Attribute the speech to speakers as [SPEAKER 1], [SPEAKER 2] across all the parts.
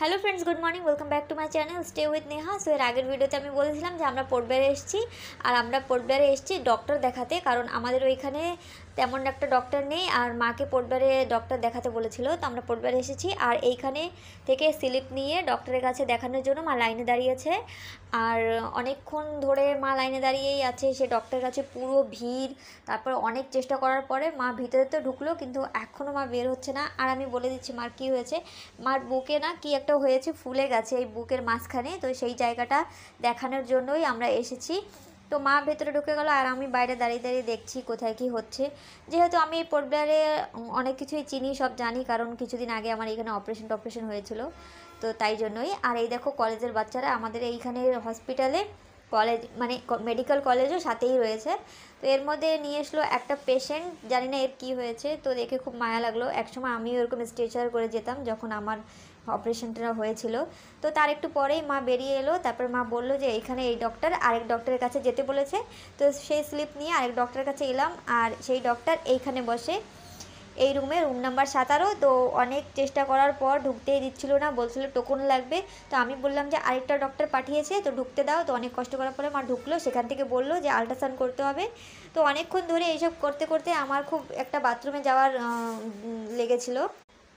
[SPEAKER 1] Hello friends, good morning, welcome back to my channel stay with Neha. So এর আগের ভিডিওতে আমি বলেছিলাম যে আমরা পোর্টব্লেয়ারে এসেছি, আর আমরা পোর্টব্লেয়ারে এসেছি ডক্টর দেখাতে, কারণ আমাদের ওইখানে তেমন একটা ডক্টর নেই, আর মাকে পোর্টব্লেয়ারে ডক্টর দেখাতে বলেছিল। তো আমরা পোর্টব্লেয়ারে এসেছি, আর এইখানে থেকে স্লিপ নিয়ে ডক্টরের কাছে দেখানোর জন্য মা লাইনে দাঁড়িয়েছে। আর অনেকক্ষণ ধরে মা লাইনে দাঁড়িয়েই আছে, সে ডক্টরের কাছে পুরো ভিড়। তারপর অনেক চেষ্টা করার পরে মা ভিতরে তো ঢুকলো, কিন্তু এখনও মা বের হচ্ছে না। আর আমি বলে দিচ্ছি মার কী হয়েছে। মার বুকে না কি একটা হয়েছে, ফুলে গেছে এই বুকের মাঝখানে, তো সেই জায়গাটা দেখানোর জন্যই আমরা এসেছি। তো মা ভেতরে ঢুকে গেল, আর আমি বাইরে দাঁড়িয়ে দাঁড়িয়ে দেখছি কোথায় কি হচ্ছে। যেহেতু আমি এই পোর্টব্লেয়ারে অনেক কিছুই চিনি, সব জানি, কারণ কিছুদিন আগে আমার এখানে অপারেশন হয়েছিল, তো তাই জন্যই। আর এই দেখো কলেজের বাচ্চারা আমাদের এইখানে হসপিটালে, কলেজ মানে মেডিকেল কলেজও সাথেই রয়েছে। তো এর মধ্যে নিয়ে এসলো একটা পেশেন্ট, জানি না এর কী হয়েছে, তো দেখে খুব মায়া লাগলো। একসময় আমিও এরকম স্ট্রেচার করে যেতাম যখন আমার অপারেশনটা হয়েছিল। তো তার একটু পরেই মা বেরিয়ে এলো। তারপর মা বললো যে এইখানে এই ডক্টর আরেক ডক্টরের কাছে যেতে বলেছে। তো সেই স্লিপ নিয়ে আরেক ডক্টরের কাছে এলাম, আর সেই ডক্টর এইখানে বসে এই রুম নাম্বার 17। তো অনেক চেষ্টা করার পর ঢুকতেই দিচ্ছিল না, বলছিল টোকন লাগবে। তো আমি বললাম যে আরেকটা ডক্টর পাঠিয়েছে, তো ঢুকতে দাও। তো অনেক কষ্ট করার পরে মা ঢুকলো। সেখান থেকে বললো যে আল্ট্রাসাউন্ড করতে হবে। তো অনেকক্ষণ ধরে এইসব করতে করতে আমার খুব একটা বাথরুমে যাওয়ার লেগেছিলো।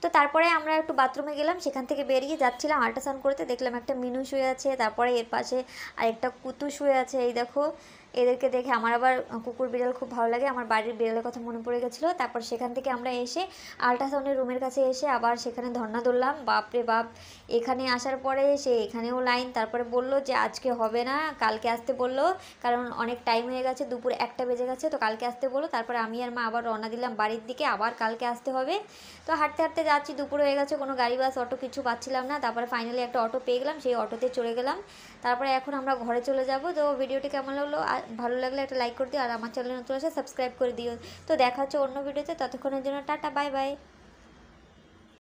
[SPEAKER 1] তো তারপরে আমরা একটু বাথরুমে গেলাম, সেখান থেকে বেরিয়ে যাচ্ছিলাম আল্ট্রাসাউন্ড করতে, দেখলাম একটা মিনু শুয়ে আছে, তারপরে এর পাশে আরেকটা কুতু শুয়ে আছে। এই দেখো, এদেরকে দেখে আমার আবার কুকুর বিড়াল খুব ভালো লাগে, আমার বাড়ির বিড়ালের কথা মনে পড়ে গেছিলো। তারপর সেখান থেকে আমরা এসে আল্ট্রাসাউন্ডের রুমের কাছে এসে আবার সেখানে ধর্না ধরলাম। বাপরে বাপ, এখানে আসার পরে সে এখানেও লাইন। তারপরে বললো যে আজকে হবে না, কালকে আসতে বললো, কারণ অনেক টাইম হয়ে গেছে, দুপুর 1টা বেজে গেছে, তো কালকে আসতে বললো। তারপরে আমি আর মা আবার রওনা দিলাম বাড়ির দিকে, আবার কালকে আসতে হবে। তো হাঁটতে হাঁটতে যাচ্ছি, দুপুর হয়ে গেছে, কোনো গাড়ি বাস অটো কিছু পাচ্ছিলাম না। তারপরে ফাইনালি একটা অটো পেয়ে গেলাম, সেই অটোতে চলে গেলাম। তারপরে এখন আমরা ঘরে চলে যাব। তো ভিডিওটি কেমন লাগলো, ভালো লাগলে একটা লাইক করে দিও, আর আমার চ্যানেল নতুন আসে সাবস্ক্রাইব করে দিও। তো দেখা হচ্ছে অন্য ভিডিওতে, ততক্ষণের জন্য টাটা, বাই বাই।